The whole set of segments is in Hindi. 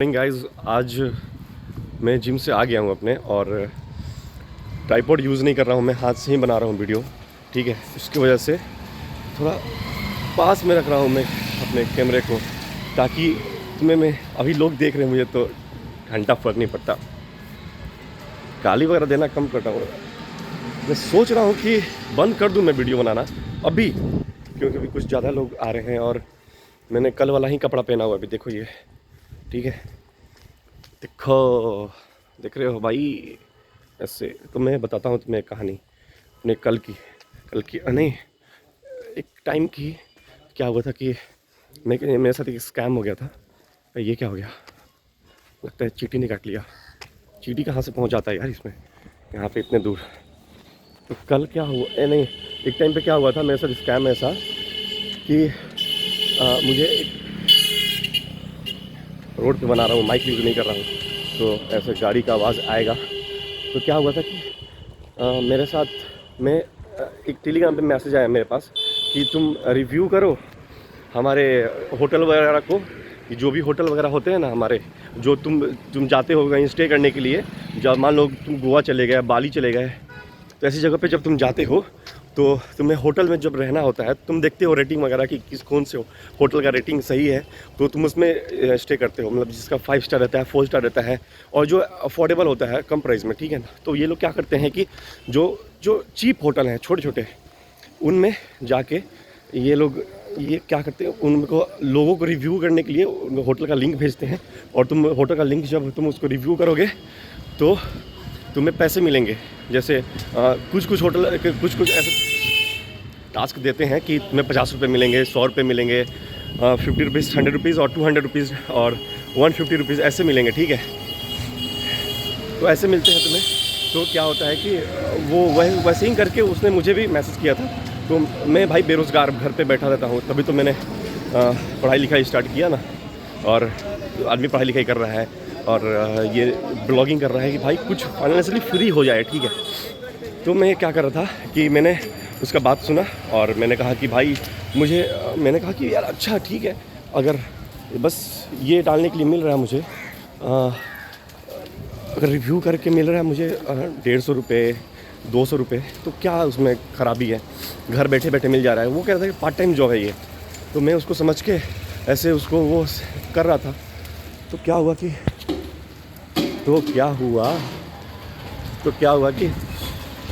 गाइस, आज मैं जिम से आ गया हूँ अपने और ट्राइपॉड यूज़ नहीं कर रहा हूँ, मैं हाथ से ही बना रहा हूँ वीडियो। ठीक है, इसकी वजह से थोड़ा पास में रख रहा हूँ मैं अपने कैमरे को, ताकि तुम्हें मैं अभी लोग देख रहे हैं मुझे तो घंटा फर्क नहीं पड़ता। गाली वगैरह देना कम करता हूँ। मैं सोच रहा हूँ कि बंद कर दूँ मैं वीडियो बनाना अभी, क्योंकि अभी कुछ ज़्यादा लोग आ रहे हैं और मैंने कल वाला ही कपड़ा पहना हुआ अभी। देखो ये, ठीक है, देखो, देख रहे हो भाई ऐसे। तो मैं बताता हूँ तुम्हें कहानी अपने कल की नहीं, एक टाइम की। क्या हुआ था कि मेरे साथ एक स्कैम हो गया था। ये क्या हो गया, लगता है चींटी ने काट लिया। चींटी कहाँ से पहुँच जाता है यार इसमें, यहाँ पे इतने दूर। तो कल क्या हुआ, नहीं, एक टाइम पे क्या हुआ था मेरे साथ स्कैम ऐसा कि मुझे एक रोड पे बना रहा हूँ, माइक यूज़ नहीं कर रहा हूँ, तो ऐसे गाड़ी का आवाज़ आएगा। तो क्या हुआ था कि मेरे साथ में एक टेलीग्राम पे मैसेज आया मेरे पास कि तुम रिव्यू करो हमारे होटल वगैरह को, कि जो भी होटल वगैरह होते हैं ना हमारे, जो तुम जाते हो कहीं स्टे करने के लिए। जब मान लो तुम गोवा चले गए, बाली चले गए, तो ऐसी जगह पे जब तुम जाते हो तो तुम्हें होटल में जब रहना होता है, तुम देखते हो रेटिंग वगैरह कि कौन से होटल का रेटिंग सही है, तो तुम उसमें स्टे करते हो। मतलब जिसका 5 स्टार रहता है, 4 स्टार रहता है, और जो अफोर्डेबल होता है कम प्राइस में, ठीक है ना। तो ये लोग क्या करते हैं कि जो चीप होटल हैं छोटे छोटे, उनमें जाके ये लोग ये क्या करते हैं, उनको लोगों को रिव्यू करने के लिए होटल का लिंक भेजते हैं। और तुम होटल का लिंक जब तुम उसको रिव्यू करोगे तो तुम्हें पैसे मिलेंगे। जैसे कुछ होटल कुछ ऐसे टास्क देते हैं कि तुम्हें 50 रुपये मिलेंगे, 100 रुपये मिलेंगे, 50 रुपीज़, 100 रुपीज़ और 200 रुपीज़ और 150 रुपीज़ ऐसे मिलेंगे, ठीक है। तो ऐसे मिलते हैं तुम्हें। तो क्या होता है कि वो वैसे ही करके उसने मुझे भी मैसेज किया था। तो मैं भाई बेरोज़गार घर पे बैठा रहता हूँ, तभी तो मैंने पढ़ाई लिखाई स्टार्ट किया ना। और आदमी पढ़ाई लिखाई कर रहा है और ये ब्लॉगिंग कर रहा है कि भाई कुछ फाइनेंशियली फ्री हो जाए, ठीक है। तो मैं क्या कर रहा था कि मैंने उसका बात सुना और मैंने कहा कि भाई मैंने कहा कि यार अच्छा ठीक है, अगर बस ये डालने के लिए मिल रहा है मुझे, अगर रिव्यू करके मिल रहा है मुझे 150 रुपये, 200 रुपये, तो क्या उसमें ख़राबी है, घर बैठे बैठे मिल जा रहा है। वो कह रहा था कि पार्ट टाइम जॉब है ये। तो मैं उसको समझ के ऐसे उसको वो कर रहा था। तो क्या हुआ कि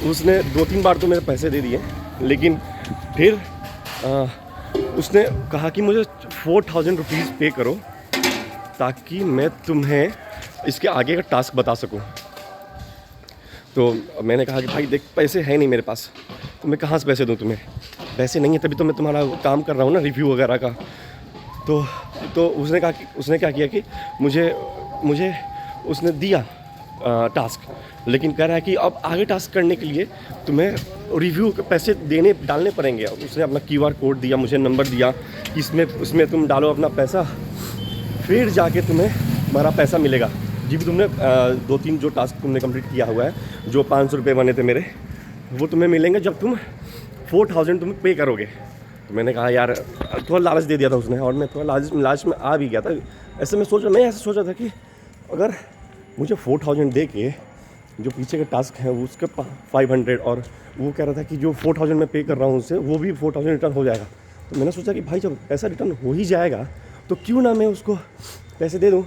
उसने 2-3 बार तो मेरे पैसे दे दिए, लेकिन फिर उसने कहा कि मुझे 4000 रुपीज़ पे करो ताकि मैं तुम्हें इसके आगे का टास्क बता सकूं। तो मैंने कहा कि भाई देख, पैसे है नहीं मेरे पास, तो मैं कहाँ से पैसे दूं तुम्हें, पैसे नहीं है तभी तो मैं तुम्हारा काम कर रहा हूँ ना, रिव्यू वगैरह का। तो उसने क्या किया कि मुझे उसने दिया टास्क, लेकिन कह रहा है कि अब आगे टास्क करने के लिए तुम्हें रिव्यू के पैसे डालने पड़ेंगे। उसने अपना QR कोड दिया, मुझे नंबर दिया कि उसमें तुम डालो अपना पैसा, फिर जाके तुम्हें तुम्हारा पैसा मिलेगा। जी भी तुमने 2-3 जो टास्क तुमने कंप्लीट किया हुआ है, जो 500 रुपये बने थे मेरे, वो तुम्हें मिलेंगे जब तुम 4000 तुम्हें पे करोगे। तो मैंने कहा यार, थोड़ा लालच दे दिया था उसने, और मैं थोड़ा लालच में आ भी गया था। मैं ऐसे सोच रहा था कि अगर मुझे 4000 दे के जो पीछे के टास्क हैं वो उसके 500, और वो कह रहा था कि जो 4000 मैं पे कर रहा हूँ उससे वो भी 4000 रिटर्न हो जाएगा। तो मैंने सोचा कि भाई जब पैसा रिटर्न हो ही जाएगा तो क्यों ना मैं उसको पैसे दे दूँ।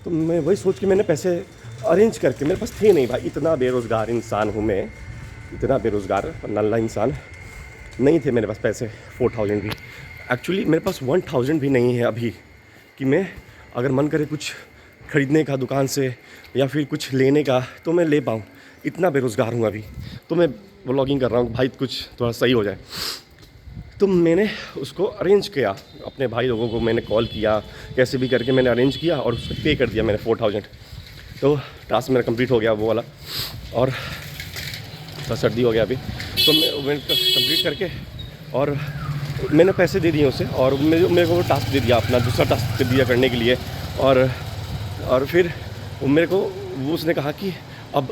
तो मैं वही सोच के मैंने पैसे अरेंज करके, मेरे पास थे नहीं भाई, इतना बेरोज़गार इंसान हूँ मैं, इतना बेरोज़गार नल्ला इंसान, नहीं थे मेरे पास पैसे 4000 भी। एक्चुअली मेरे पास 1000 भी नहीं है अभी, कि मैं अगर मन करे कुछ ख़रीदने का दुकान से या फिर कुछ लेने का तो मैं ले पाऊँ, इतना बेरोज़गार हूँ अभी। तो मैं व्लॉगिंग कर रहा हूँ भाई, कुछ थोड़ा सही हो जाए। तो मैंने उसको अरेंज किया, अपने भाई लोगों को मैंने कॉल किया, कैसे भी करके मैंने अरेंज किया और उसको पे कर दिया मैंने 4000। तो टास्क मेरा कंप्लीट हो गया वो वाला, और सर्दी हो गया अभी। तो मैंने कंप्लीट करके और मैंने पैसे दे दिए उसे, और मेरे को वो टास्क दे दिया, अपना दूसरा टास्क दे दिया करने के लिए। और फिर मेरे को उसने कहा कि अब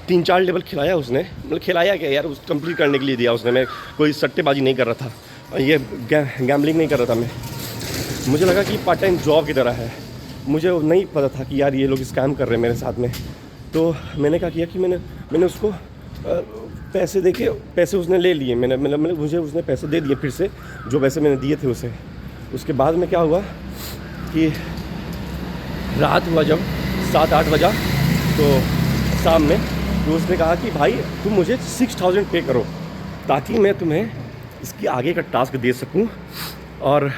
3-4 लेवल खिलाया उसने, मतलब खिलाया क्या यार, उस कंप्लीट करने के लिए दिया उसने। मैं कोई सट्टेबाजी नहीं कर रहा था, ये गैम्बलिंग नहीं कर रहा था मैं। मुझे लगा कि पार्ट टाइम जॉब की तरह है, मुझे नहीं पता था कि यार ये लोग स्कैम कर रहे हैं मेरे साथ में। तो मैंने क्या किया कि मैंने उसको पैसे दे के पैसे उसने ले लिए। मैंने मुझे उसने पैसे दे दिए फिर से, जो पैसे मैंने दिए थे उसे। उसके बाद में क्या हुआ कि रात हुआ जब 7-8 बजा, तो शाम में, तो उसने कहा कि भाई तुम मुझे 6000 पे करो ताकि मैं तुम्हें इसकी आगे का टास्क दे सकूं, और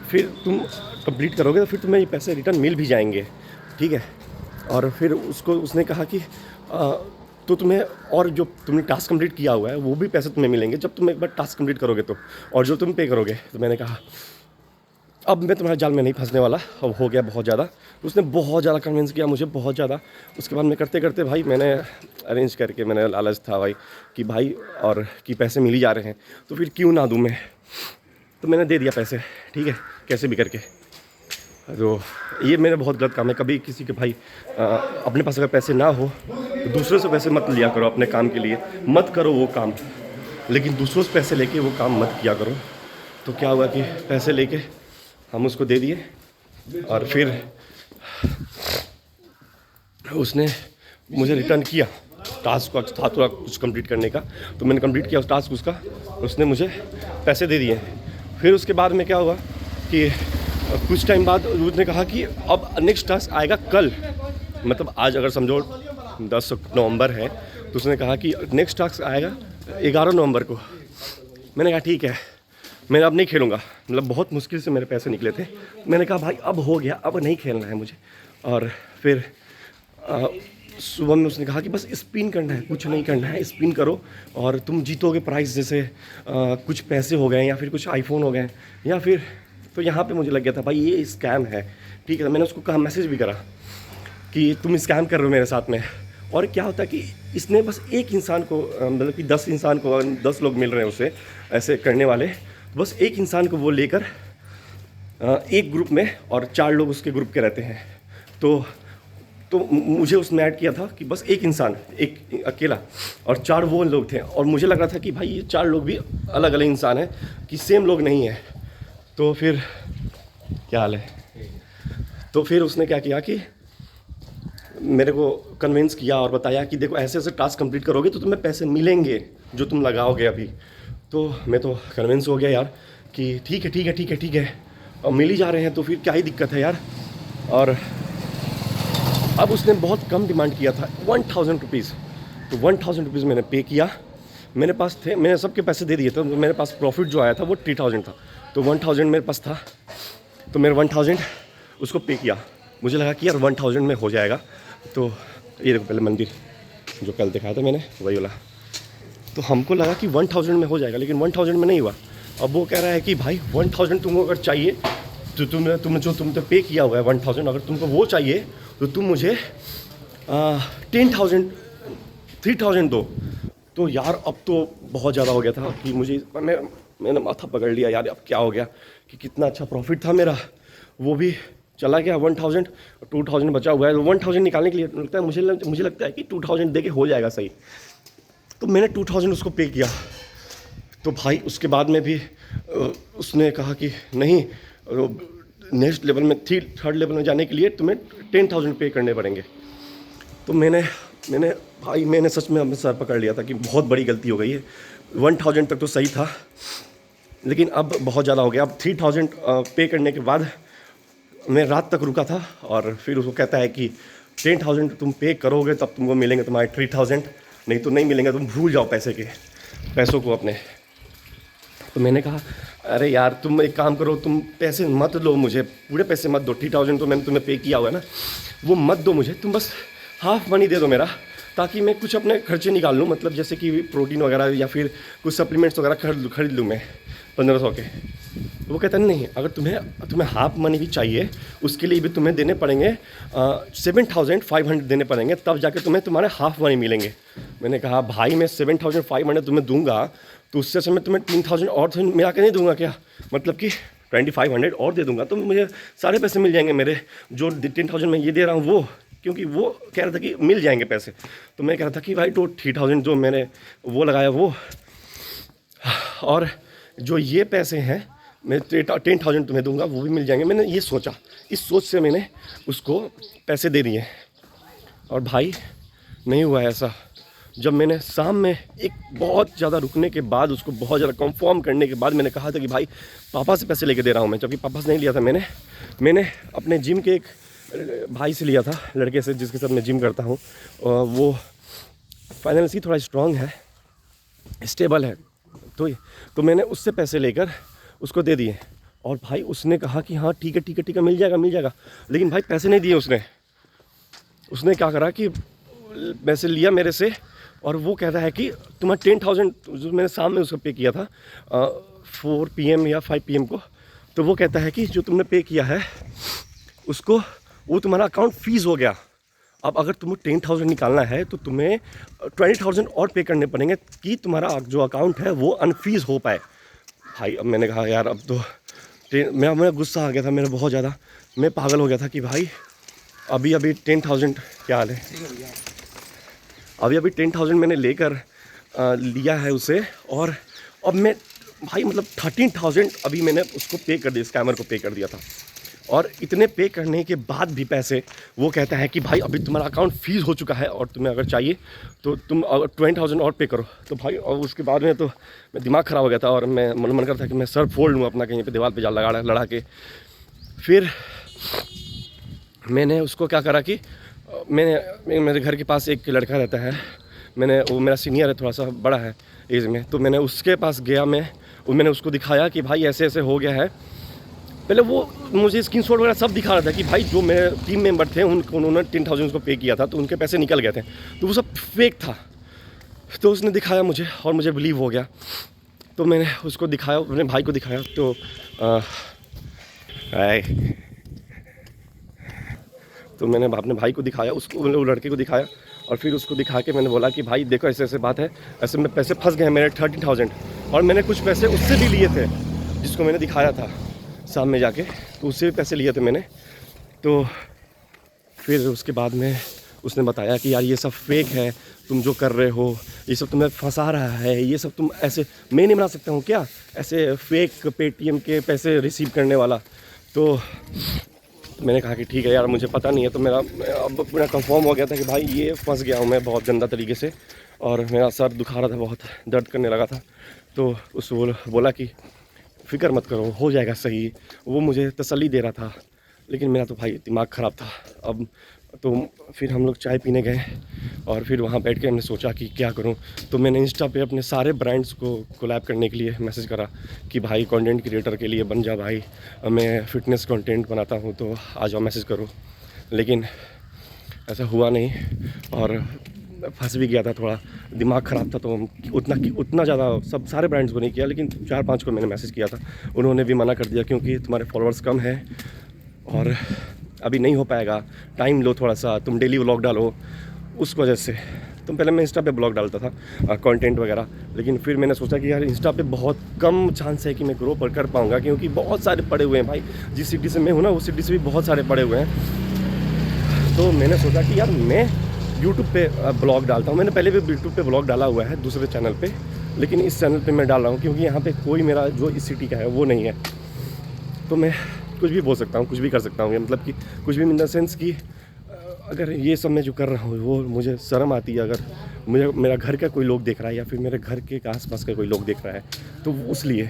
फिर तुम कंप्लीट करोगे तो फिर तुम्हें ये पैसे रिटर्न मिल भी जाएंगे, ठीक है। और फिर उसने कहा कि तो तुम्हें, और जो तुमने टास्क कंप्लीट किया हुआ है वो भी पैसे तुम्हें मिलेंगे जब तुम एक बार टास्क कंप्लीट करोगे तो, और जो तुम पे करोगे। तो मैंने कहा अब मैं तुम्हारे जाल में नहीं फंसने वाला, अब हो गया बहुत ज़्यादा। उसने बहुत ज़्यादा कन्विंस किया मुझे, बहुत ज़्यादा। उसके बाद मैं करते करते भाई मैंने अरेंज करके, मैंने लालच था भाई कि भाई और कि पैसे मिल ही जा रहे हैं तो फिर क्यों ना दूँ मैं। तो मैंने दे दिया पैसे, ठीक है, कैसे भी करके। तो ये मेरा बहुत गलत काम है। कभी किसी के भाई अपने पास अगर पैसे ना हो तो दूसरों से पैसे मत लिया करो, अपने काम के लिए मत करो वो काम, लेकिन दूसरों से पैसे लेके वो काम मत किया करो। तो क्या हुआ कि पैसे लेके हम उसको दे दिए और फिर उसने मुझे रिटर्न किया। टास्क था थोड़ा कुछ कंप्लीट करने का, तो मैंने कंप्लीट किया उस टास्क उसका, उसने मुझे पैसे दे दिए। फिर उसके बाद में क्या हुआ कि कुछ टाइम बाद उसने कहा कि अब नेक्स्ट टास्क आएगा कल, मतलब आज अगर समझो 10 नवंबर है, तो उसने कहा कि नेक्स्ट टास्क आएगा 11 नवंबर को। मैंने कहा ठीक है, मैं अब नहीं खेलूँगा, मतलब बहुत मुश्किल से मेरे पैसे निकले थे। मैंने कहा भाई अब हो गया, अब नहीं खेलना है मुझे। और फिर सुबह में उसने कहा कि बस स्पिन करना है, कुछ नहीं करना है, स्पिन करो और तुम जीतोगे प्राइस, जैसे कुछ पैसे हो गए या फिर कुछ आईफोन हो गए या फिर। तो यहाँ पे मुझे लग गया था भाई ये स्कैम है, ठीक है। मैंने उसको कहा, मैसेज भी करा कि तुम स्कैम कर रहे हो मेरे साथ में। और क्या होता है कि इसने बस एक इंसान को, मतलब कि 10 इंसान को, 10 लोग मिल रहे हैं उसे ऐसे करने वाले, बस एक इंसान को वो लेकर एक ग्रुप में, और 4 लोग उसके ग्रुप के रहते हैं। तो मुझे उसने ऐड किया था कि बस एक इंसान, एक अकेला, और 4 वो लोग थे। और मुझे लग रहा था कि भाई ये 4 लोग भी अलग अलग इंसान हैं, कि सेम लोग नहीं हैं। तो फिर क्या हाल है, तो फिर उसने क्या किया कि मेरे को कन्विंस किया और बताया कि देखो ऐसे ऐसे टास्क कंप्लीट करोगे तो तुम्हें पैसे मिलेंगे जो तुम लगाओगे अभी। तो मैं तो कन्विंस हो गया यार कि ठीक है ठीक है ठीक है ठीक है, और मिल ही जा रहे हैं तो फिर क्या ही दिक्कत है यार। और अब उसने बहुत कम डिमांड किया था, 1000 रुपीज़। तो 1000 रुपीज़ मैंने पे किया, मेरे पास थे, मैंने सबके पैसे दे दिए थे। तो मेरे पास प्रॉफिट जो आया था वो 3000 था, तो 1000 मेरे पास था। तो मेरे 1000 उसको पे किया। मुझे लगा कि यार 1000 में हो जाएगा। तो ये देखो पहले मंदिर जो कल दिखाया था मैंने, वही वाला। तो हमको लगा कि 1000 में हो जाएगा, लेकिन 1000 में नहीं हुआ। अब वो कह रहा है कि भाई 1000 तुमको अगर चाहिए तो तुमने पे किया हुआ है 1000, अगर तुमको वो चाहिए तो तुम मुझे 10,000 3000 दो। तो यार अब तो बहुत ज़्यादा हो गया था कि मैंने माथा पकड़ लिया यार, अब क्या हो गया कि कितना अच्छा प्रॉफिट था मेरा, वो भी चला गया। 1000, 2000 बचा हुआ है। तो 1000 निकालने के लिए मुझे लगता है कि 2000 दे के हो जाएगा सही। तो मैंने 2000 उसको पे किया। तो भाई उसके बाद में भी उसने कहा कि नहीं, नेक्स्ट लेवल में, थर्ड लेवल में जाने के लिए तुम्हें 10,000 पे करने पड़ेंगे। तो मैंने सच में अपने सर पकड़ लिया था कि बहुत बड़ी गलती हो गई है। 1000 तक तो सही था, लेकिन अब बहुत ज़्यादा हो गया। अब 3000 पे करने के बाद मैं रात तक रुका था, और फिर उसको कहता है कि 10,000 तुम पे करोगे तब तुमको मिलेंगे तुम्हारे 3000, नहीं तो नहीं मिलेंगे, तुम भूल जाओ पैसों को अपने। तो मैंने कहा अरे यार तुम एक काम करो, तुम पैसे मत लो मुझे, पूरे पैसे मत दो। 3000 तो मैंने तुम्हें पे किया हुआ है ना, वो मत दो मुझे, तुम बस हाफ मनी दे दो मेरा, ताकि मैं कुछ अपने खर्चे निकाल लूँ, मतलब जैसे कि प्रोटीन वगैरह या फिर कुछ सप्लीमेंट्स वगैरह खरीद लूँ मैं 1500 के। वो कहता नहीं, अगर तुम्हें हाफ मनी भी चाहिए उसके लिए भी तुम्हें देने पड़ेंगे 7500 देने पड़ेंगे, तब जाके तुम्हारे हाफ मनी मिलेंगे। मैंने कहा भाई मैं 7500 तुम्हें दूंगा तो उससे से मैं तुम्हें 3000 और मिला के नहीं दूंगा क्या, मतलब कि 2500 और दे दूंगा, तो मुझे सारे पैसे मिल जाएंगे मेरे, जो 10,000 मैं ये दे रहा हूँ वो, क्योंकि वो कह रहा था कि मिल जाएंगे पैसे। तो मैं कह रहा था कि भाई तो 3000 जो मैंने वो लगाया वो, और जो ये पैसे हैं मैं 10,000 तुम्हें दूंगा, वो भी मिल जाएंगे। मैंने ये सोचा, इस सोच से मैंने उसको पैसे दे दिए। और भाई नहीं हुआ ऐसा। जब मैंने शाम में एक बहुत ज़्यादा रुकने के बाद, उसको बहुत ज़्यादा कंफर्म करने के बाद मैंने कहा था कि भाई पापा से पैसे लेके दे रहा हूँ मैं, जबकि पापा से नहीं लिया था मैंने अपने जिम के एक भाई से लिया था, लड़के से जिसके साथ मैं जिम करता हूँ। वो फाइनेंशियली थोड़ा स्ट्रांग है, स्टेबल है, तो मैंने उससे पैसे लेकर उसको दे दिए। और भाई उसने कहा कि हाँ ठीक है मिल जाएगा। लेकिन भाई पैसे नहीं दिए उसने क्या करा कि पैसे लिया मेरे से, और वो कहता है कि तुम्हें 10,000 जो मैंने शाम में उसको पे किया था 4 PM या 5 PM को, तो वो कहता है कि जो तुमने पे किया है उसको, वो तुम्हारा अकाउंट फीस हो गया। अब अगर तुम्हें 10,000 निकालना है तो तुम्हें 20,000 और पे करने पड़ेंगे कि तुम्हारा जो अकाउंट है वो अनफीस हो पाए। भाई अब मैंने कहा यार अब तो मेरा गुस्सा आ गया था, मेरा बहुत ज़्यादा, मैं पागल हो गया था कि भाई अभी 10,000 क्या हाल है, अभी 10,000 मैंने लेकर लिया है उसे, और अब मैं भाई मतलब 13,000 अभी मैंने उसको पे कर दिया, स्कैमर को पे कर दिया था। और इतने पे करने के बाद भी पैसे वो कहता है कि भाई अभी तुम्हारा अकाउंट फीस हो चुका है और तुम्हें अगर चाहिए तो तुम 20,000 और पे करो। तो भाई और उसके बाद में तो मैं दिमाग ख़राब हो गया था, और मैं मन करता कि मैं सर फोड़ लूँ अपना, कहीं पे दीवार पे जाल लड़ा के। फिर मैंने उसको क्या करा कि मेरे घर के पास एक लड़का रहता है, वो मेरा सीनियर है, थोड़ा सा बड़ा है एज में, तो मैंने उसके पास गया, मैंने उसको दिखाया कि भाई ऐसे ऐसे हो गया है। पहले वो मुझे स्क्रीनशॉट वगैरह सब दिखा रहा था कि भाई जो मेरे टीम मेंबर थे उन्होंने 10,000 को पे किया था, तो उनके पैसे निकल गए थे, तो वो सब फेक था। तो उसने दिखाया मुझे और मुझे बिलीव हो गया। तो मैंने उसको दिखाया, अपने भाई को दिखाया। तो मैंने अपने भाई को दिखाया, उसको वो लड़के को दिखाया, और फिर उसको दिखा के मैंने बोला कि भाई देखो ऐसे ऐसे बात है, ऐसे में पैसे फंस गए हैं मेरे 13,000, और मैंने कुछ पैसे उससे भी लिए थे जिसको मैंने दिखाया था शाम में जाके, तो उससे भी पैसे लिए थे मैंने। तो फिर उसके बाद में उसने बताया कि यार ये सब फेक है, तुम जो कर रहे हो ये सब तुम्हें फंसा रहा है, ये सब तुम ऐसे, मैं नहीं बना सकता हूँ क्या ऐसे फेक पेटीएम के पैसे रिसीव करने वाला। तो मैंने कहा कि ठीक है यार, मुझे पता नहीं है। तो अब मेरा कंफर्म हो गया था कि भाई ये फंस गया हूँ मैं बहुत गंदा तरीके से, और मेरा सर दुखा रहा था, बहुत दर्द करने लगा था। तो उसको बोला कि फ़िक्र मत करो, हो जाएगा सही, वो मुझे तसल्ली दे रहा था। लेकिन मेरा तो भाई दिमाग ख़राब था। अब तो फिर हम लोग चाय पीने गए, और फिर वहाँ बैठ के हमने सोचा कि क्या करूँ। तो मैंने इंस्टा पे अपने सारे ब्रांड्स को कोलैब करने के लिए मैसेज करा कि भाई कंटेंट क्रिएटर के लिए बन जा भाई, मैं फ़िटनेस कंटेंट बनाता हूँ तो आ जाओ मैसेज करो। लेकिन ऐसा हुआ नहीं, और फंस भी गया था, थोड़ा दिमाग ख़राब था। तो उतना ज़्यादा सारे ब्रांड्स को नहीं किया, लेकिन 4-5 को मैंने मैसेज किया था। उन्होंने भी मना कर दिया क्योंकि तुम्हारे फॉलोअर्स कम हैं और अभी नहीं हो पाएगा, टाइम लो थोड़ा सा, तुम डेली व्लॉग डालो। उस वजह से तो पहले मैं इंस्टा पे ब्लॉग डालता था कंटेंट वगैरह, लेकिन फिर मैंने सोचा कि यार इंस्टा पे बहुत कम चांस है कि मैं ग्रो कर पाऊँगा, क्योंकि बहुत सारे पड़े हुए हैं भाई। जिस सिटी से मैं हूँ ना, उस सिटी से भी बहुत सारे पड़े हुए हैं। तो मैंने सोचा कि यार मैं यूट्यूब पे ब्लॉग डालता हूँ। मैंने पहले भी यूट्यूब पे ब्लॉग डाला हुआ है दूसरे चैनल पे, लेकिन इस चैनल पे मैं डाल रहा हूँ क्योंकि यहाँ पे कोई मेरा जो इस सिटी का है वो नहीं है। तो मैं कुछ भी बोल सकता हूँ, कुछ भी कर सकता हूँ, मतलब कि कुछ भी इन द सेंस कि अगर ये सब मैं जो कर रहा हूँ वो मुझे शर्म आती है, अगर मेरा घर का कोई लोग देख रहा है या फिर मेरे घर के आसपास का कोई लोग देख रहा है, तो उसलिए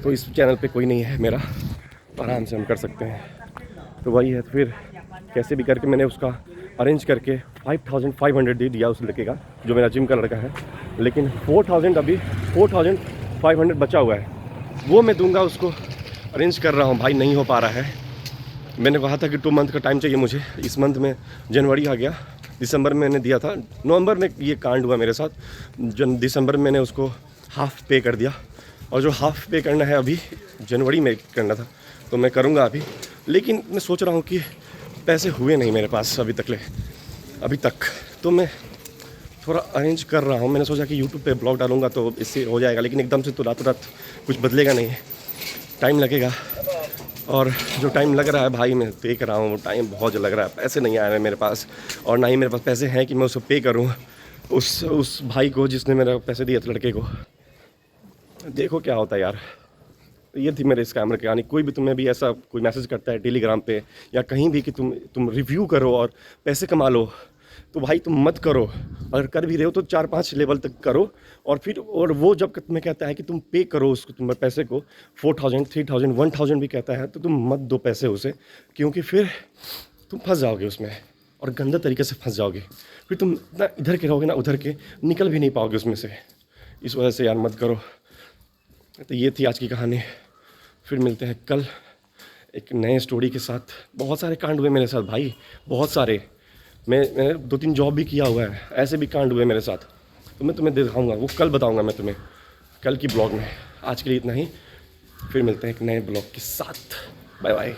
तो इस चैनल पे कोई नहीं है मेरा, आराम से हम कर सकते हैं। तो वही है। तो फिर कैसे भी करके मैंने उसका अरेंज करके 5,500 दे दिया उस लड़के का, जो मेरा जिम का लड़का है। लेकिन 4,500 बचा हुआ है, वो मैं दूंगा उसको। अरेंज कर रहा हूँ भाई, नहीं हो पा रहा है। मैंने कहा था कि 2 मंथ का टाइम चाहिए मुझे। इस मंथ में जनवरी आ गया, दिसंबर में मैंने दिया था, नवंबर में ये कांड हुआ मेरे साथ। दिसंबर में मैंने उसको हाफ़ पे कर दिया, और जो हाफ़ पे करना है अभी जनवरी में करना था, तो मैं करूँगा अभी। लेकिन मैं सोच रहा हूँ कि पैसे हुए नहीं मेरे पास अभी तक, तो मैं थोड़ा अरेंज कर रहा हूँ। मैंने सोचा कि यूट्यूब पे ब्लॉग डालूंगा तो इससे हो जाएगा, लेकिन एकदम से तो रातों रात कुछ बदलेगा नहीं, टाइम लगेगा। और जो टाइम लग रहा है भाई, मैं देख रहा हूँ टाइम बहुत लग रहा है, पैसे नहीं आ रहे मेरे पास, और ना ही मेरे पास पैसे हैं कि मैं उसको पे करूँ उस भाई को जिसने मेरा पैसे दिए थे, लड़के को। देखो क्या होता है यार। ये थी मेरे स्कैमर की कहानी। कोई भी तुम्हें भी ऐसा कोई मैसेज करता है टेलीग्राम पे या कहीं भी कि तुम रिव्यू करो और पैसे कमा लो, तो भाई तुम मत करो। अगर कर भी रहे हो तो 4-5 लेवल तक करो, और फिर और वो जब तुम्हें कहता है कि तुम पे करो उसको, तुम्हारे पैसे को 4000, 3000, 1000 भी कहता है, तो तुम मत दो पैसे उसे, क्योंकि फिर तुम फंस जाओगे उसमें और गंदा तरीके से फंस जाओगे। फिर तुम ना इधर के रहोगे ना उधर के, निकल भी नहीं पाओगे उसमें से। इस वजह से यार मत करो। तो ये थी आज की कहानी। फिर मिलते हैं कल एक नए स्टोरी के साथ। बहुत सारे कांड हुए मेरे साथ भाई, बहुत सारे। मैंने 2-3 जॉब भी किया हुआ है, ऐसे भी कांड हुए मेरे साथ, तो मैं तुम्हें दिखाऊंगा, वो कल बताऊंगा मैं तुम्हें कल की ब्लॉग में। आज के लिए इतना ही, फिर मिलते हैं एक नए ब्लॉग के साथ। Bye bye.